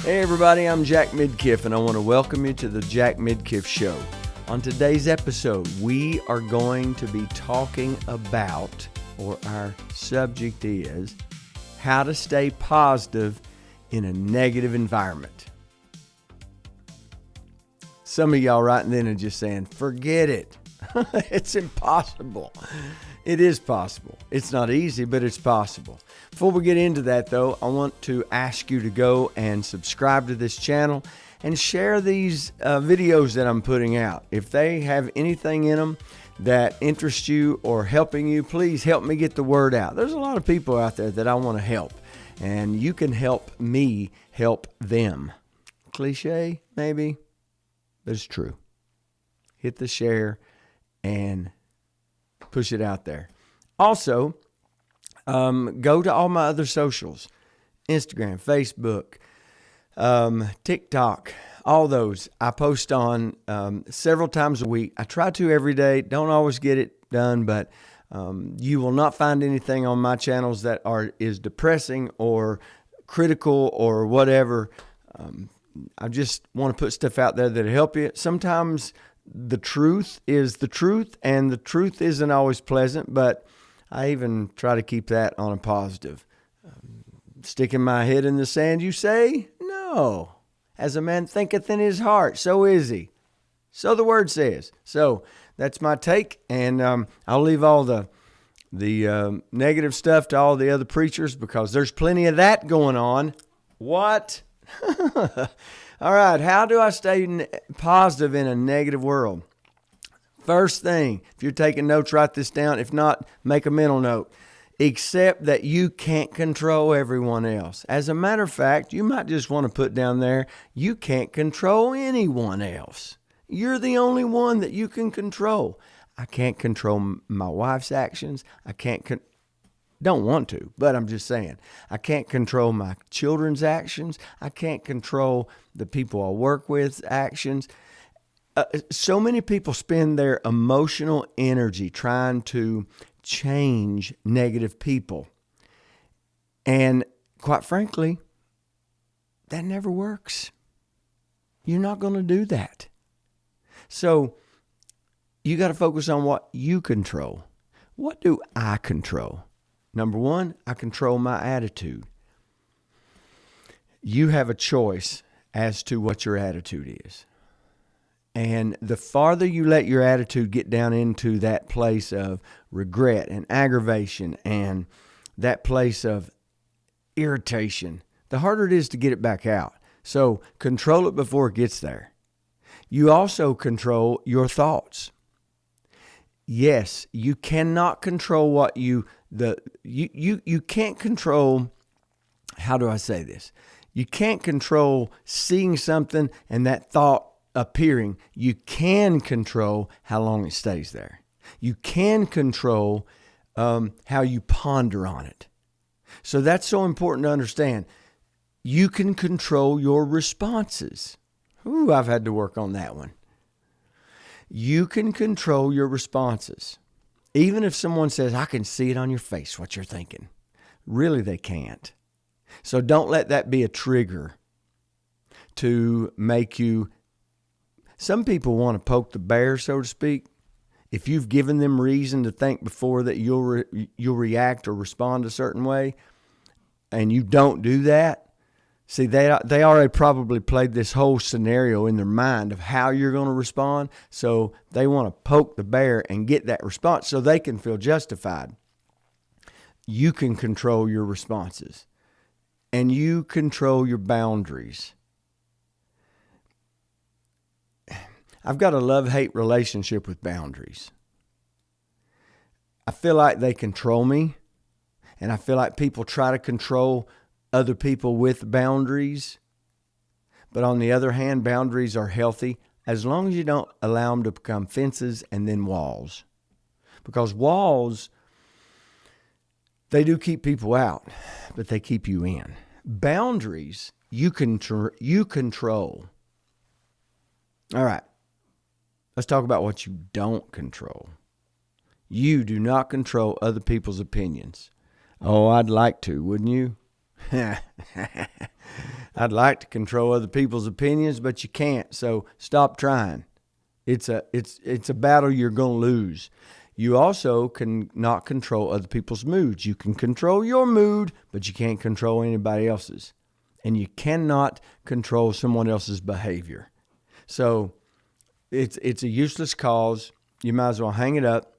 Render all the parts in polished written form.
Hey everybody, I'm Jack Midkiff and I want to welcome you to the Jack Midkiff Show. On today's episode, we are going to be talking about, or our subject is, how to stay positive in a negative environment. Some of y'all right then are just saying, forget it. It's impossible. It is possible. It's not easy, but it's possible. Before we get into that, though, I want to ask you to go and subscribe to this channel and share these videos that I'm putting out. If they have anything in them that interests you or helping you, please help me get the word out. There's a lot of people out there that I want to help, and you can help me help them. Cliche, maybe, but it's true. Hit the share and push it out there. Also, go to all my other socials, Instagram, Facebook, TikTok, all those. I post on several times a week. I try to every day. Don't always get it done, but you will not find anything on my channels that is depressing or critical or whatever. I just want to put stuff out there that'll help you. Sometimes the truth is the truth, and the truth isn't always pleasant, but I even try to keep that on a positive. Sticking my head in the sand, you say? No. As a man thinketh in his heart, so is he. So the word says. So that's my take, and I'll leave all the negative stuff to all the other preachers because there's plenty of that going on. What? All right, how do I stay positive in a negative world? First thing, if you're taking notes, write this down. If not, make a mental note. Accept that you can't control everyone else. As a matter of fact, you might just want to put down there, you can't control anyone else. You're the only one that you can control. I can't control my wife's actions. Don't want to, but I'm just saying. I can't control my children's actions. I can't control the people I work with actions. So many people spend their emotional energy trying to change negative people. And quite frankly, that never works. You're not going to do that. So you got to focus on what you control. What do I control? Number one, I control my attitude. You have a choice as to what your attitude is. And the farther you let your attitude get down into that place of regret and aggravation and that place of irritation, the harder it is to get it back out. So control it before it gets there. You also control your thoughts. Yes, you cannot control what you can't control, how do I say this? You can't control seeing something and that thought appearing. You can control how long it stays there. You can control how you ponder on it. So that's so important to understand. You can control your responses. Ooh, I've had to work on that one. You can control your responses. Even if someone says, I can see it on your face, what you're thinking. Really, they can't. So don't let that be a trigger to make you. Some people want to poke the bear, so to speak. If you've given them reason to think before that you'll react or respond a certain way, and you don't do that, see, they already probably played this whole scenario in their mind of how you're going to respond. So they want to poke the bear and get that response so they can feel justified. You can control your responses. And you control your boundaries. I've got a love-hate relationship with boundaries. I feel like they control me. And I feel like people try to control other people with boundaries. But on the other hand, boundaries are healthy as long as you don't allow them to become fences and then walls. Because walls, they do keep people out, but they keep you in. Boundaries, you control. All right. Let's talk about what you don't control. You do not control other people's opinions. Oh, I'd like to, wouldn't you? I'd like to control other people's opinions, but you can't. So stop trying. It's a battle you're going to lose. You also can not control other people's moods. You can control your mood, but you can't control anybody else's. And you cannot control someone else's behavior. So it's a useless cause. You might as well hang it up.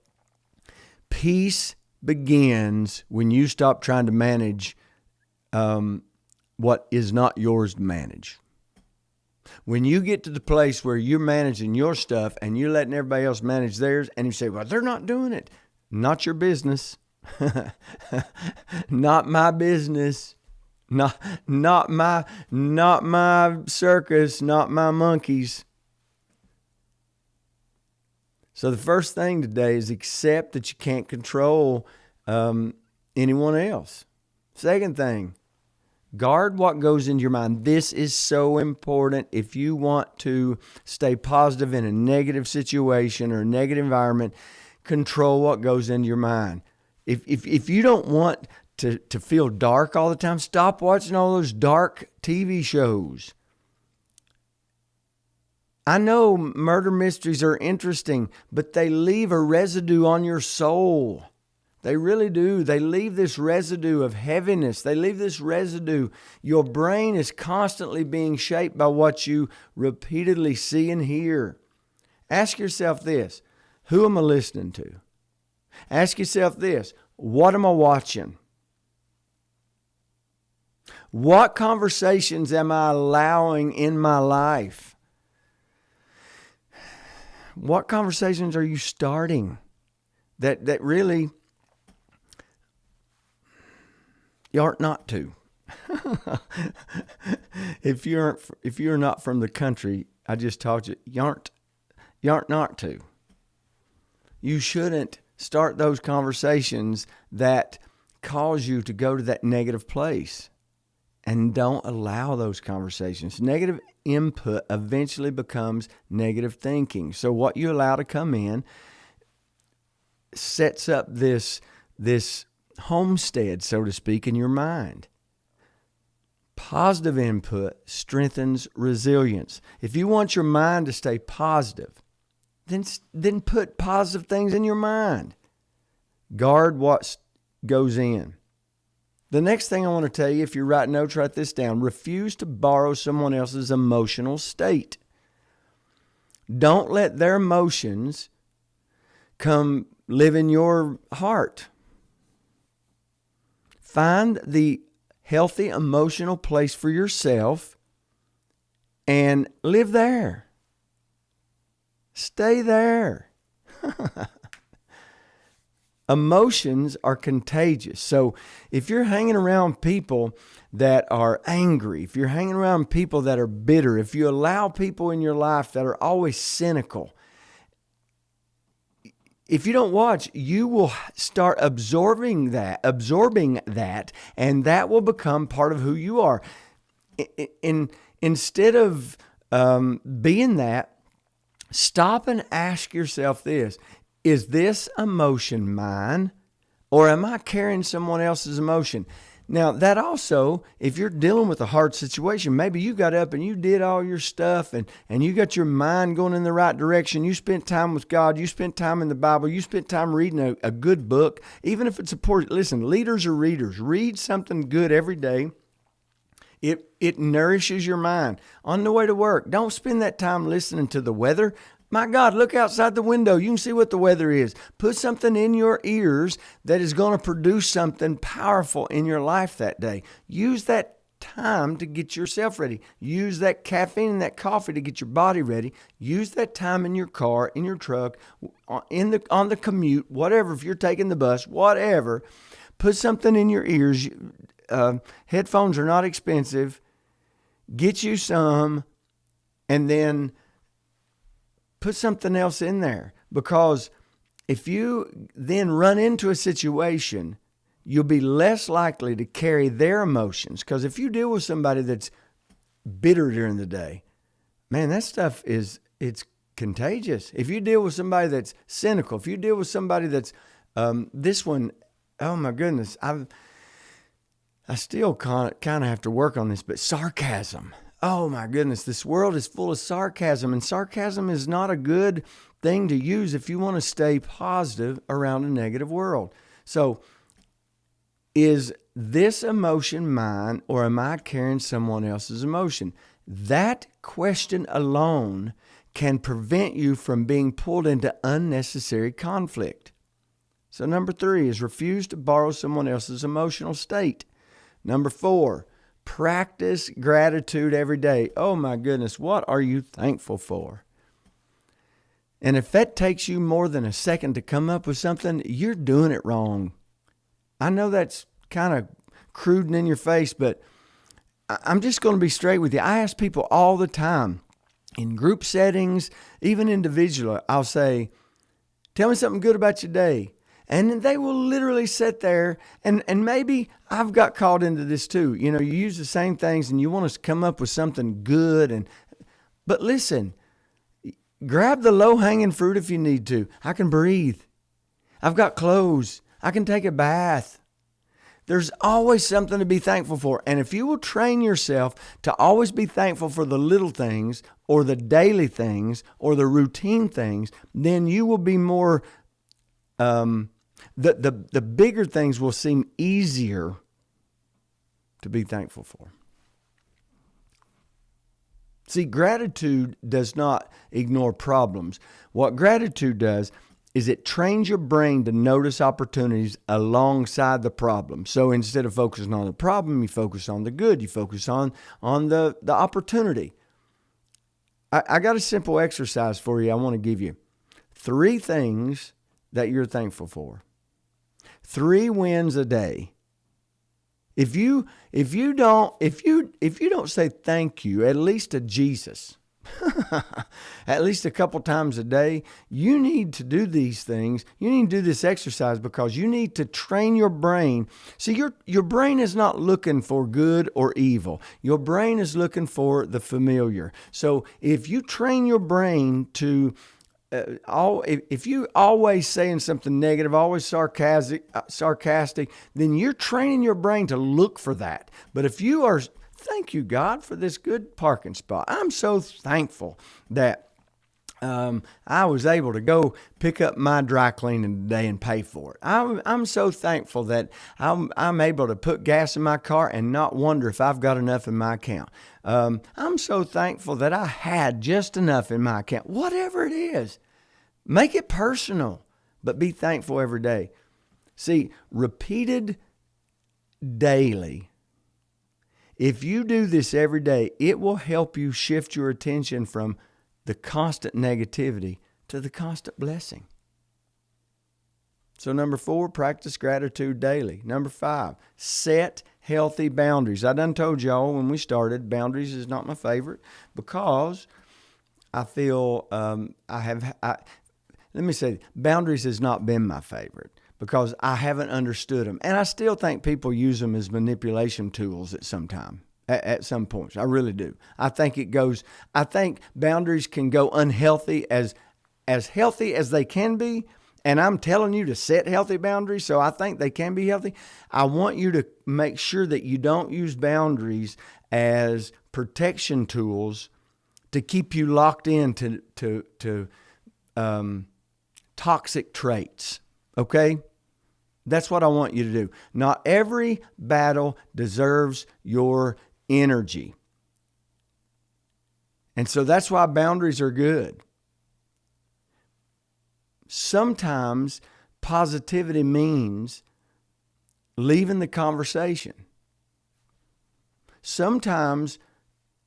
Peace begins when you stop trying to manage what is not yours to manage. When you get to the place where you're managing your stuff and you're letting everybody else manage theirs, and you say, well, they're not doing it. Not your business. Not my business. Not my circus, not my monkeys. So the first thing today is accept that you can't control anyone else. Second thing, guard what goes into your mind. This is so important if you want to stay positive in a negative situation or a negative environment. Control what goes into your mind. If you don't want to feel dark all the time, stop watching all those dark TV shows. I know murder mysteries are interesting, but they leave a residue on your soul. They really do. They leave this residue of heaviness. They leave this residue. Your brain is constantly being shaped by what you repeatedly see and hear. Ask yourself this: who am I listening to? Ask yourself this: what am I watching? What conversations am I allowing in my life? What conversations are you starting that really you aren't not to? If you're not from the country, I just taught you, you aren't not to. You shouldn't start those conversations that cause you to go to that negative place. And don't allow those conversations. Negative input eventually becomes negative thinking. So what you allow to come in sets up this homestead, so to speak, in your mind. Positive input strengthens resilience. If you want your mind to stay positive, then put positive things in your mind. Guard what goes in. The next thing I want to tell you, if you're writing notes, write this down. Refuse to borrow someone else's emotional state. Don't let their emotions come live in your heart. Find the healthy emotional place for yourself and live there. Stay there. Emotions are contagious. So if you're hanging around people that are angry, if you're hanging around people that are bitter, if you allow people in your life that are always cynical, if you don't watch, you will start absorbing that, and that will become part of who you are. Instead of being that, stop and ask yourself this: is this emotion mine, or am I carrying someone else's emotion? Now, that also, if you're dealing with a hard situation, maybe you got up and you did all your stuff and you got your mind going in the right direction. You spent time with God. You spent time in the Bible. You spent time reading a good book. Even if it's listen, leaders are readers. Read something good every day. It nourishes your mind. On the way to work, don't spend that time listening to the weather. My God, look outside the window. You can see what the weather is. Put something in your ears that is going to produce something powerful in your life that day. Use that time to get yourself ready. Use that caffeine and that coffee to get your body ready. Use that time in your car, in your truck, on the commute, whatever. If you're taking the bus, whatever. Put something in your ears. Headphones are not expensive. Get you some, and then put something else in there, because if you then run into a situation, you'll be less likely to carry their emotions. Because if you deal with somebody that's bitter during the day, man, that stuff it's contagious. If you deal with somebody that's cynical, if you deal with somebody that's this one, oh my goodness, I've I still kind of have to work on this, but sarcasm. Oh my goodness, this world is full of sarcasm, and sarcasm is not a good thing to use if you want to stay positive around a negative world. So, is this emotion mine, or am I carrying someone else's emotion? That question alone can prevent you from being pulled into unnecessary conflict. So number 3 is refuse to borrow someone else's emotional state. Number 4, practice gratitude every day. Oh my goodness, what are you thankful for? And if that takes you more than a second to come up with something, you're doing it wrong. I know that's kind of crude and in your face, but I'm just going to be straight with you. I ask people all the time in group settings, even individually, I'll say, tell me something good about your day. And they will literally sit there, and maybe I've got caught into this too. You know, you use the same things and you want us to come up with something good. But listen, grab the low-hanging fruit if you need to. I can breathe. I've got clothes. I can take a bath. There's always something to be thankful for. And if you will train yourself to always be thankful for the little things or the daily things or the routine things, then you will be more... The bigger things will seem easier to be thankful for. See, gratitude does not ignore problems. What gratitude does is it trains your brain to notice opportunities alongside the problem. So instead of focusing on the problem, you focus on the good. You focus on the opportunity. I got a simple exercise for you I want to give you. 3 things that you're thankful for. 3 wins a day. If you don't say thank you, at least to Jesus, at least a couple times a day, you need to do these things. You need to do this exercise because you need to train your brain. See, your brain is not looking for good or evil. Your brain is looking for the familiar. So if you train your brain to if you always saying something negative, always sarcastic, then you're training your brain to look for that. But if you are, thank you, God, for this good parking spot. I'm so thankful that I was able to go pick up my dry cleaning today and pay for it. I'm so thankful that I'm able to put gas in my car and not wonder if I've got enough in my account. I'm so thankful that I had just enough in my account. Whatever it is, make it personal, but be thankful every day. See, repeated daily. If you do this every day, it will help you shift your attention from the constant negativity to the constant blessing. So number 4, practice gratitude daily. Number 5, set healthy boundaries. I done told y'all when we started, boundaries is not my favorite because I feel let me say, boundaries has not been my favorite because I haven't understood them. And I still think people use them as manipulation tools at some time. At some points. I really do. I think boundaries can go unhealthy as healthy as they can be. And I'm telling you to set healthy boundaries, so I think they can be healthy. I want you to make sure that you don't use boundaries as protection tools to keep you locked in to toxic traits. Okay? That's what I want you to do. Not every battle deserves your energy. And so that's why boundaries are good. Sometimes positivity means leaving the conversation. Sometimes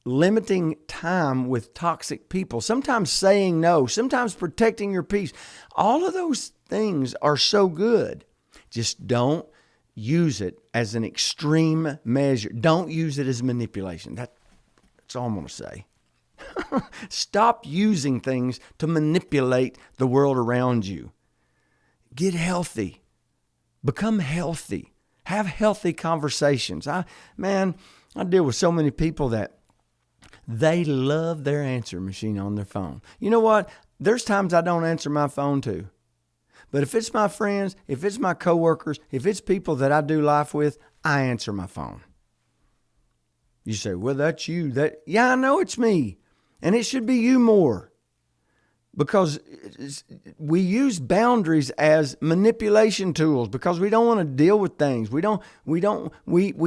limiting time with toxic people. Sometimes saying no. Sometimes protecting your peace. All of those things are so good. Just don't use it as an extreme measure. Don't use it as manipulation. That's all I'm going to say. Stop using things to manipulate the world around you. Get healthy. Become healthy. Have healthy conversations. I deal with so many people that they love their answer machine on their phone. You know what? There's times I don't answer my phone too. But if it's my friends, if it's my coworkers, if it's people that I do life with, I answer my phone. You say, well, that's you. Yeah, I know it's me. And it should be you more. Because we use boundaries as manipulation tools because we don't want to deal with things. We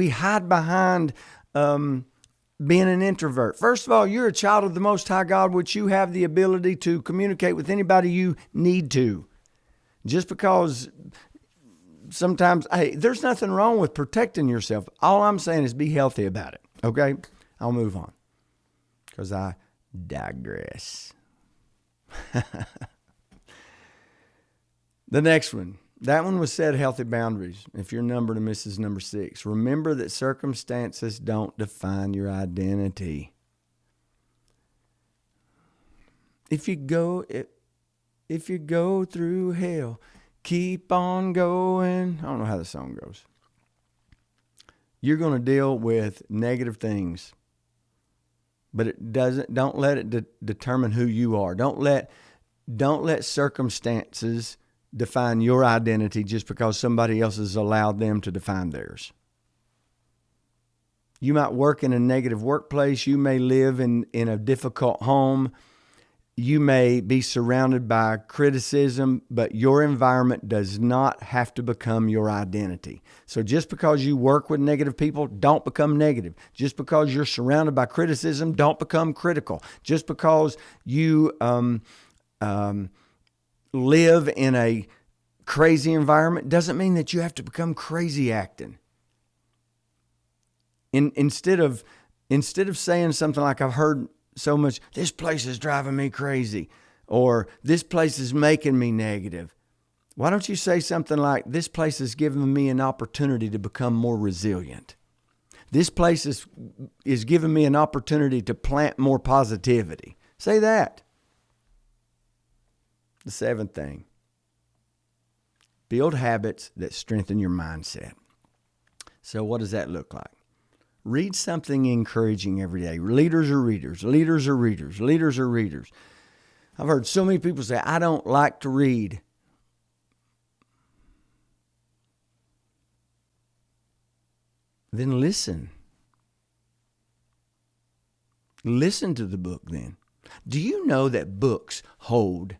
hide behind being an introvert. First of all, you're a child of the Most High God, which you have the ability to communicate with anybody you need to. Just because sometimes, hey, there's nothing wrong with protecting yourself. All I'm saying is be healthy about it. Okay? I'll move on because I digress. The next one. That one was set healthy boundaries. If you're numbered and Mrs. number 6, remember that circumstances don't define your identity. If you go through hell, keep on going. I don't know how the song goes. You're going to deal with negative things, but don't let it determine who you are. Don't let circumstances define your identity just because somebody else has allowed them to define theirs. You might work in a negative workplace. You may live in a difficult home. You may be surrounded by criticism, but your environment does not have to become your identity. So just because you work with negative people, don't become negative. Just because you're surrounded by criticism, don't become critical. Just because you live in a crazy environment doesn't mean that you have to become crazy acting. Instead of saying something like, I've heard so much, this place is driving me crazy, or this place is making me negative. Why don't you say something like, this place is giving me an opportunity to become more resilient. This place is giving me an opportunity to plant more positivity. Say that. The 7th thing. Build habits that strengthen your mindset. So what does that look like? Read something encouraging every day. Leaders are readers. Leaders are readers. Leaders are readers. I've heard so many people say, I don't like to read. Then listen. Listen to the book then. Do you know that books hold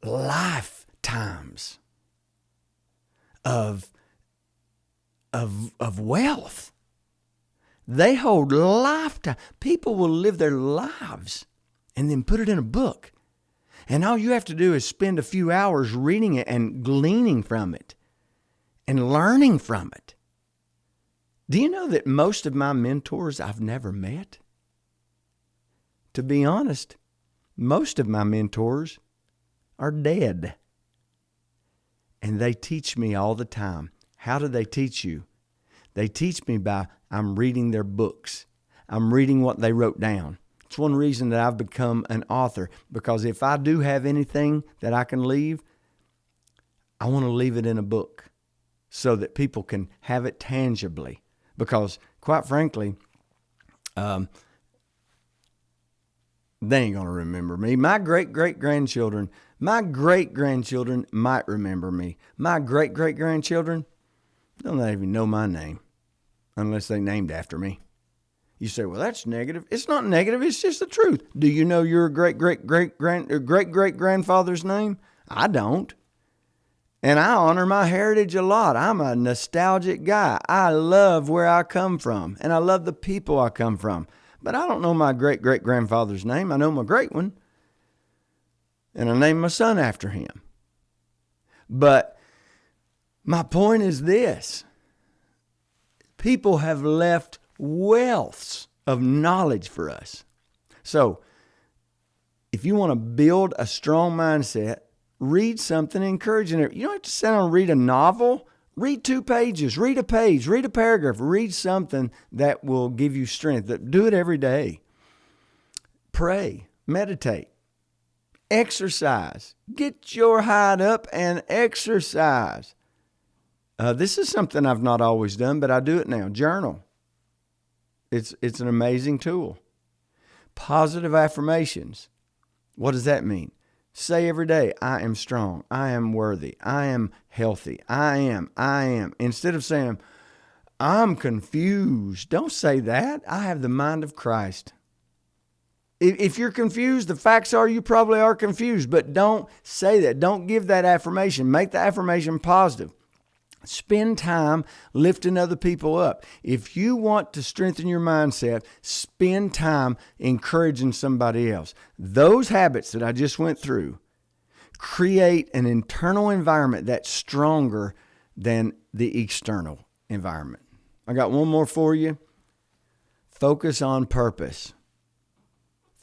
lifetimes of wealth? They hold lifetime. People will live their lives and then put it in a book. And all you have to do is spend a few hours reading it and gleaning from it and learning from it. Do you know that most of my mentors I've never met? To be honest, most of my mentors are dead. And they teach me all the time. How do they teach you? They teach me by I'm reading their books. I'm reading what they wrote down. It's one reason that I've become an author, because if I do have anything that I can leave, I want to leave it in a book so that people can have it tangibly. Because quite frankly, they ain't going to remember me. My great-great-grandchildren might remember me. My great-great-grandchildren don't even know my name unless they named after me. You say, well, that's negative. It's not negative. It's just the truth. Do you know your great-great-grandfather's name? I don't. And I honor my heritage a lot. I'm a nostalgic guy. I love where I come from, and I love the people I come from. But I don't know my great-great-grandfather's name. I know my great one. And I named my son after him. But my point is this. People have left wealths of knowledge for us. So, if you want to build a strong mindset, read something encouraging. You don't have to sit down and read a novel. Read 2 pages, read a page, read a paragraph, read something that will give you strength. Do it every day. Pray, meditate, exercise. Get your hide up and exercise. This is something I've not always done, but I do it now. Journal. It's an amazing tool. Positive affirmations. What does that mean? Say every day, I am strong. I am worthy. I am healthy. I am. Instead of saying, I'm confused. Don't say that. I have the mind of Christ. If you're confused, the facts are you probably are confused, but don't say that. Don't give that affirmation. Make the affirmation positive. Spend time lifting other people up. If you want to strengthen your mindset, spend time encouraging somebody else. Those habits that I just went through create an internal environment that's stronger than the external environment. I got one more for you. Focus on purpose.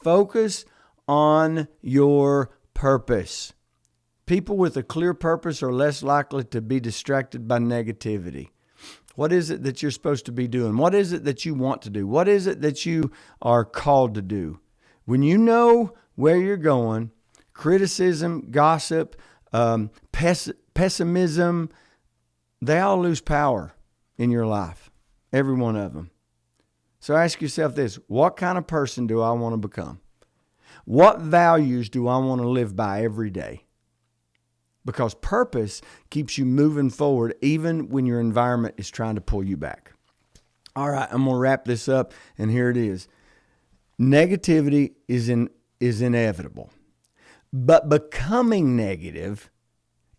Focus on your purpose. People with a clear purpose are less likely to be distracted by negativity. What is it that you're supposed to be doing? What is it that you want to do? What is it that you are called to do? When you know where you're going, criticism, gossip, pessimism, they all lose power in your life. Every one of them. So ask yourself this: what kind of person do I want to become? What values do I want to live by every day? Because purpose keeps you moving forward even when your environment is trying to pull you back. All right, I'm going to wrap this up, and here it is. Negativity is inevitable, but becoming negative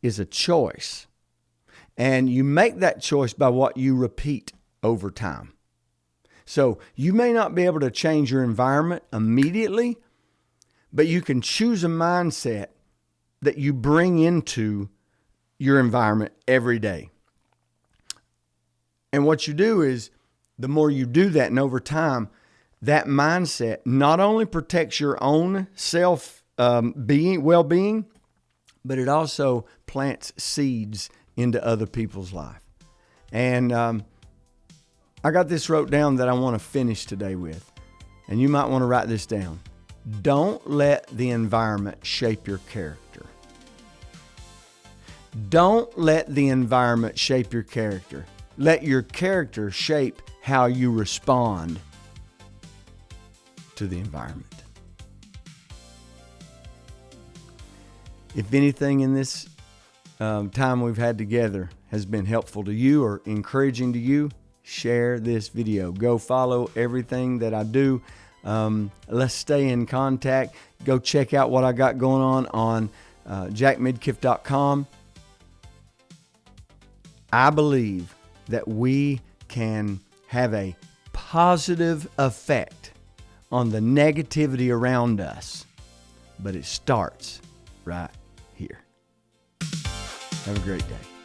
is a choice. And you make that choice by what you repeat over time. So you may not be able to change your environment immediately, but you can choose a mindset that you bring into your environment every day. And what you do is, the more you do that, and over time, that mindset not only protects your own well-being, but it also plants seeds into other people's life. And I got this wrote down that I want to finish today with, and you might want to write this down. Don't let the environment shape your character. Don't let the environment shape your character. Let your character shape how you respond to the environment. If anything in this time we've had together has been helpful to you or encouraging to you, share this video. Go follow everything that I do. Let's stay in contact. Go check out what I got going on jackmidkiff.com. I believe that we can have a positive effect on the negativity around us, but it starts right here. Have a great day.